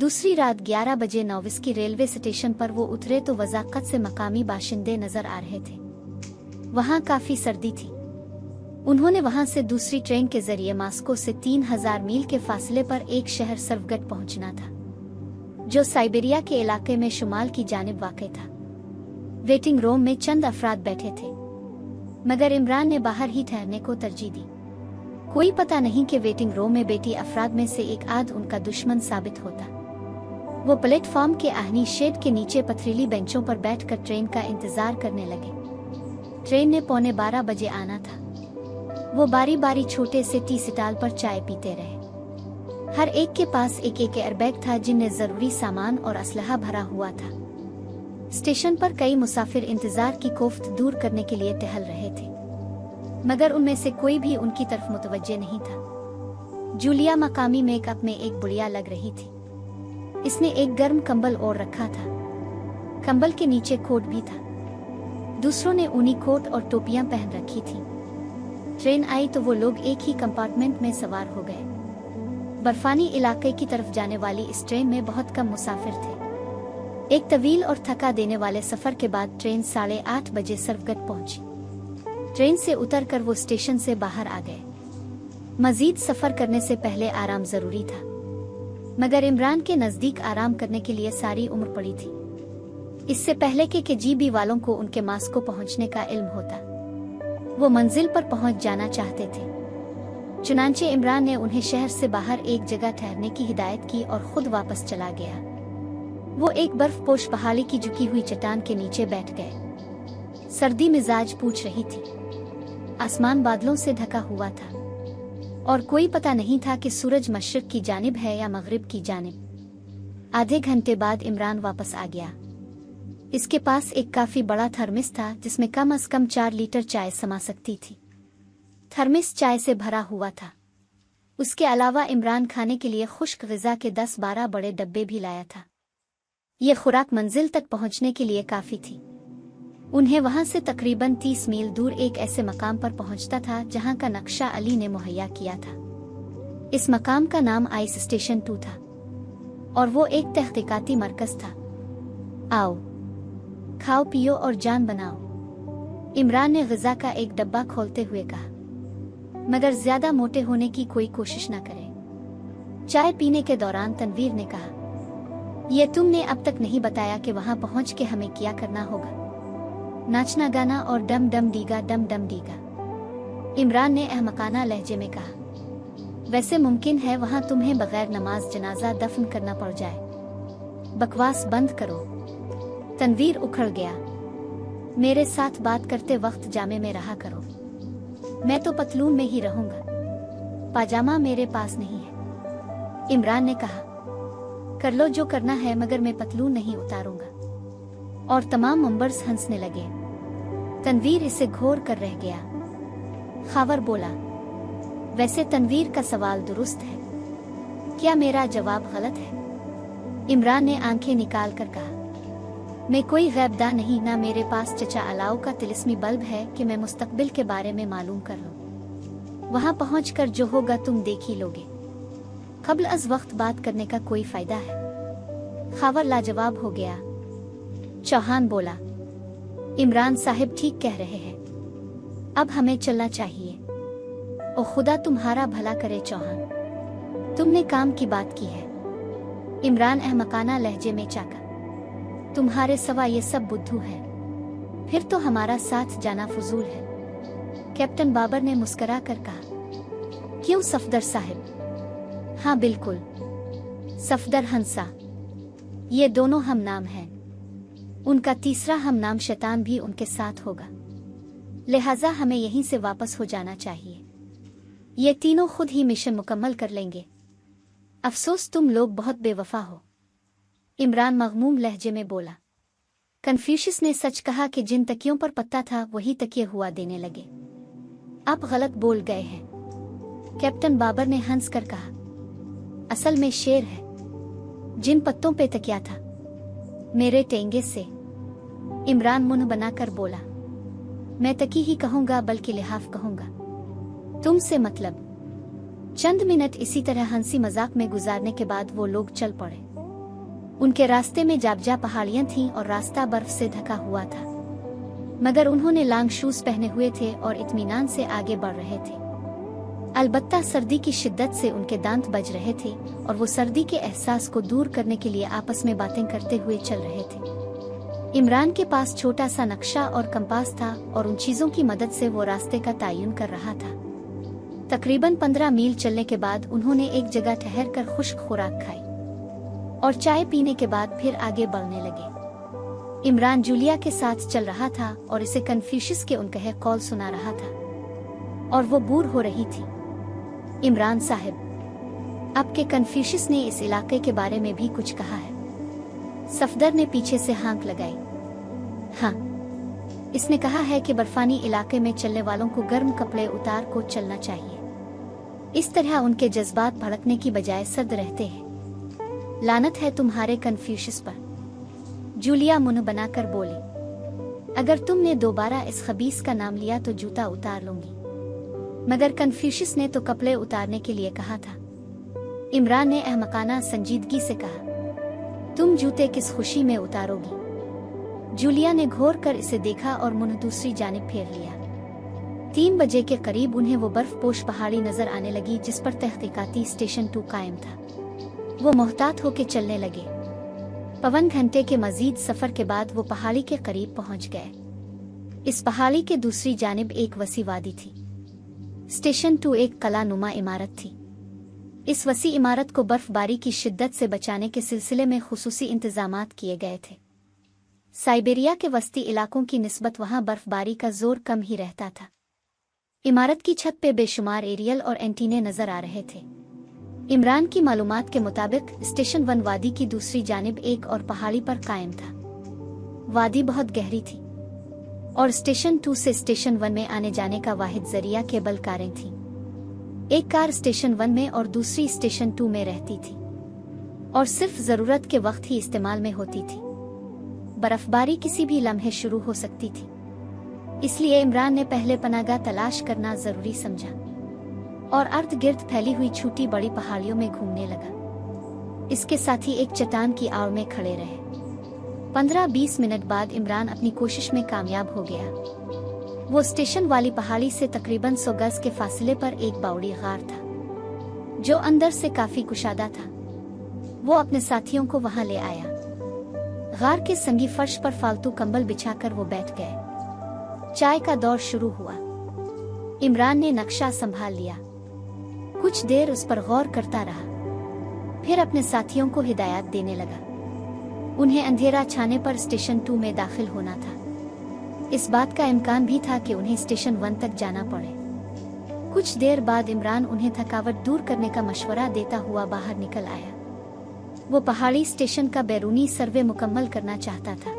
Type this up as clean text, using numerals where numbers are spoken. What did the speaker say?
दूसरी रात 11 बजे नोविस्की रेलवे स्टेशन पर वो उतरे तो वजाकत से मकामी बाशिंदे नजर आ रहे थे। वहां काफी सर्दी थी। उन्होंने वहां से दूसरी ट्रेन के जरिए मॉस्को से 3000 मील के फासले पर एक शहर सर्वगट पहुंचना था, जो साइबेरिया के इलाके में शुमाल की जानिब वाक़ था। वेटिंग रूम में चंद अफराद बैठे थे, मगर इमरान ने बाहर ही ठहरने को तरजीह दी। कोई पता नहीं कि वेटिंग रूम में बैठी अफराद में से एक आध उनका दुश्मन साबित होता। वो प्लेटफॉर्म के आहनी शेड के नीचे पथरीली बेंचों पर बैठकर ट्रेन का इंतजार करने लगे। ट्रेन ने 11:15 बजे आना था। वो बारी बारी छोटे से टी स्टॉल पर चाय पीते रहे। हर एक के पास एक एक एयरबैग था जिनमें जरूरी सामान और असलहा भरा हुआ था। स्टेशन पर कई मुसाफिर इंतजार की कोफ्त दूर करने के लिए टहल रहे थे, मगर उनमें से कोई भी उनकी तरफ मुतवज्जे नहीं था। जूलिया मकामी मेकअप में एक बुढ़िया लग रही थी। इसने एक गर्म कंबल ओढ़ रखा था। कंबल के नीचे कोट भी था। दूसरों ने ऊनी कोट और टोपियां पहन रखी थी। ट्रेन आई तो वो लोग एक ही कंपार्टमेंट में सवार हो गए। बर्फानी इलाके की तरफ जाने वाली इस ट्रेन में बहुत कम मुसाफिर थे। एक तवील और थका देने वाले सफर के बाद ट्रेन 8:30 बजे सर्वगट पहुंची। ट्रेन से उतरकर वो स्टेशन से बाहर आ गए। मजीद सफर करने से पहले आराम जरूरी था, मगर इमरान के नजदीक आराम करने के लिए सारी उम्र पड़ी थी। इससे पहले कि जीबी वालों को उनके मॉस्को पहुंचने का इल्म होता, वो मंजिल पर पहुंच जाना चाहते थे। चुनांचे इमरान ने उन्हें शहर से बाहर एक जगह ठहरने की हिदायत की और खुद वापस चला गया। वो एक बर्फपोश पहाड़ी की झुकी हुई चट्टान के नीचे बैठ गए। सर्दी मिजाज पूछ रही थी। आसमान बादलों से ढका हुआ था और कोई पता नहीं था कि सूरज मशरिक की जानिब है या मगरिब की जानिब। आधे घंटे बाद इमरान वापस आ गया। इसके पास एक काफी बड़ा थर्मिस था जिसमें कम से कम 4 लीटर चाय समा सकती थी। थर्मिस चाय से भरा हुआ था। उसके अलावा इमरान खाने के लिए खुश्क ग़िज़ा के 10-12 बड़े डब्बे भी लाया था। ये खुराक मंजिल तक पहुंचने के लिए काफी थी। उन्हें वहां से तकरीबन 30 मील दूर एक ऐसे मकाम पर पहुंचता था जहां का नक्शा अली ने मुहैया किया था। इस मकाम का नाम आइस स्टेशन 2 था और वो एक तहकीकाती मरकज था। आओ, खाओ पियो और जान बनाओ, इमरान ने ग़िज़ा का एक डब्बा खोलते हुए कहा, मगर ज्यादा मोटे होने की कोई कोशिश न करें। चाय पीने के दौरान तनवीर ने कहा, ये तुमने अब तक नहीं बताया कि वहां पहुंच के हमें क्या करना होगा। नाचना गाना और डम डम डीगा डम डम डीगा, इमरान ने अहमकाना लहजे में कहा। वैसे मुमकिन है वहां तुम्हें बगैर नमाज जनाजा दफन करना पड़ जाए। बकवास बंद करो। तनवीर उखड़ गया। मेरे साथ बात करते वक्त जामे में रहा करो। मैं तो पतलून में ही रहूंगा, पाजामा मेरे पास नहीं है। इमरान ने कहा, कर लो जो करना है, मगर मैं पतलून नहीं उतारूंगा। और तमाम मेंबर्स हंसने लगे। तनवीर इसे घोर कर रह गया। खावर बोला, वैसे तनवीर का सवाल दुरुस्त है, क्या मेरा जवाब गलत है? इमरान ने आंखें निकाल कर कहा, मैं कोई गैबदा नहीं, ना मेरे पास चचा अलाउ का तिलिस्मी बल्ब है कि मैं मुस्तकबिल के बारे में मालूम कर लूं। वहां पहुंचकर जो होगा तुम देख ही लोगे। कब्ल अज वक्त बात करने का कोई फायदा है? खावर लाजवाब हो गया। चौहान बोला, इमरान साहिब ठीक कह रहे हैं, अब हमें चलना चाहिए। ओ खुदा तुम्हारा भला करे चौहान, तुमने काम की बात की है। इमरान अहमकाना लहजे में चाका, तुम्हारे सवा ये सब बुद्धू है, फिर तो हमारा साथ जाना फजूल है। कैप्टन बाबर ने मुस्करा कर कहा, क्यों सफदर साहिब? हाँ बिल्कुल, सफदर हंसा, ये दोनों हम नाम हैं। उनका तीसरा हम नाम शैतान भी उनके साथ होगा, लिहाजा हमें यहीं से वापस हो जाना चाहिए। ये तीनों खुद ही मिशन मुकम्मल कर लेंगे। अफसोस तुम लोग बहुत बेवफा हो, इमरान मगमूम लहजे में बोला। कन्फ्यूशियस ने सच कहा कि जिन तकियों पर पत्ता था वही तकिए हुआ देने लगे। आप गलत बोल गए हैं, कैप्टन बाबर ने हंस कर कहा। असल में शेर है, जिन पत्तों पे तकिया था मेरे टेंगे से। इमरान मुंह बनाकर बोला, मैं तकी ही कहूंगा बल्कि लिहाफ कहूंगा, तुमसे मतलब। चंद मिनट इसी तरह हंसी मजाक में गुजारने के बाद वो लोग चल पड़े। उनके रास्ते में जाबजा पहाड़ियां थीं और रास्ता बर्फ से ढका हुआ था, मगर उन्होंने लॉन्ग शूज पहने हुए थे और इत्मीनान से आगे बढ़ रहे थे। अलबत्ता सर्दी की शिद्दत से उनके दांत बज रहे थे और वो सर्दी के एहसास को दूर करने के लिए आपस में बातें करते हुए चल रहे थे। इमरान के पास छोटा सा नक्शा और कंपास था और उन चीजों की मदद से वो रास्ते का तयन कर रहा था। तकरीबन 15 मील चलने के बाद उन्होंने एक जगह ठहरकर खुश्क खुराक खाई और चाय पीने के बाद फिर आगे बढ़ने लगे। इमरान जूलिया के साथ चल रहा था और इसे कन्फ्यूशियस के उनके कॉल सुना रहा था और वो बोर हो रही थी। इमरान साहब, आपके कन्फ्यूशियस ने इस इलाके के बारे में भी कुछ कहा है? सफदर ने पीछे से हाँक लगाई। हाँ, इसने कहा है कि बर्फानी इलाके में चलने वालों को गर्म कपड़े उतार को चलना चाहिए। इस तरह उनके जज्बात भड़कने की बजाय सर्द रहते हैं। लानत है तुम्हारे कन्फ्यूशियस पर, जूलिया मुंह बनाकर बोली। अगर तुमने दोबारा इस खबीस का नाम लिया तो जूता उतार लूंगी। मगर कन्फ्यूशियस ने तो कपड़े उतारने के लिए कहा था। इमरान ने अहमकाना संजीदगी से कहा, तुम जूते किस खुशी में उतारोगी? जूलिया ने घोर कर इसे देखा और मुंह दूसरी जानिब फेर लिया। 3 बजे के करीब उन्हें वो बर्फपोश पहाड़ी नजर आने लगी जिस पर तहकीकाती स्टेशन 2 कायम था। वो मोहतात होकर चलने लगे। पवन घंटे के मजीद सफर के बाद वो पहाड़ी के करीब पहुंच गए। इस पहाड़ी के दूसरी जानिब एक वसी वादी थी। स्टेशन 2 एक कला नुमा इमारत थी। इस वसी इमारत को बर्फबारी की शिद्दत से बचाने के सिलसिले में खुसूसी इंतजामात किए गए थे। साइबेरिया के वस्ती इलाकों की निस्बत वहां बर्फबारी का जोर कम ही रहता था। इमारत की छत पे बेशुमार एरियल और एंटीने नजर आ रहे थे। इमरान की मालूमात के मुताबिक स्टेशन 1 वादी की दूसरी जानिब एक और पहाड़ी पर कायम था। वादी बहुत गहरी थी और स्टेशन 2 से स्टेशन 1 में आने जाने का वाहिद जरिया केबल कारें थीं। एक कार स्टेशन 1 में और दूसरी स्टेशन 2 में रहती थी और सिर्फ जरूरत के वक्त ही इस्तेमाल में होती थी। बर्फबारी किसी भी लम्हे शुरू हो सकती थी, इसलिए इमरान ने पहले पनागा तलाश करना जरूरी समझा और अर्ध गिर्द फैली हुई छोटी बड़ी पहाड़ियों में घूमने लगा। इसके साथ ही एक चट्टान की आड़ में खड़े रहे। 15-20 मिनट बाद इमरान अपनी कोशिश में कामयाब हो गया। वो स्टेशन वाली पहाड़ी से तकरीबन 100 गज के फासले पर एक बावड़ी गार था जो अंदर से काफी कुशादा था। वो अपने साथियों को वहां ले आया। गार के संगी फर्श पर फालतू कंबल बिछाकर वो बैठ गए। चाय का दौर शुरू हुआ। इमरान ने नक्शा संभाल लिया। कुछ देर उस पर गौर करता रहा, फिर अपने साथियों को हिदायत देने लगा। उन्हें अंधेरा छाने पर स्टेशन 2 में दाखिल होना था। इस बात का इम्कान भी था कि उन्हें स्टेशन 1 तक जाना पड़े। कुछ देर बाद इमरान उन्हें थकावट दूर करने का मशवरा देता हुआ बाहर निकल आया। वो पहाड़ी स्टेशन का बैरूनी सर्वे मुकम्मल करना चाहता था।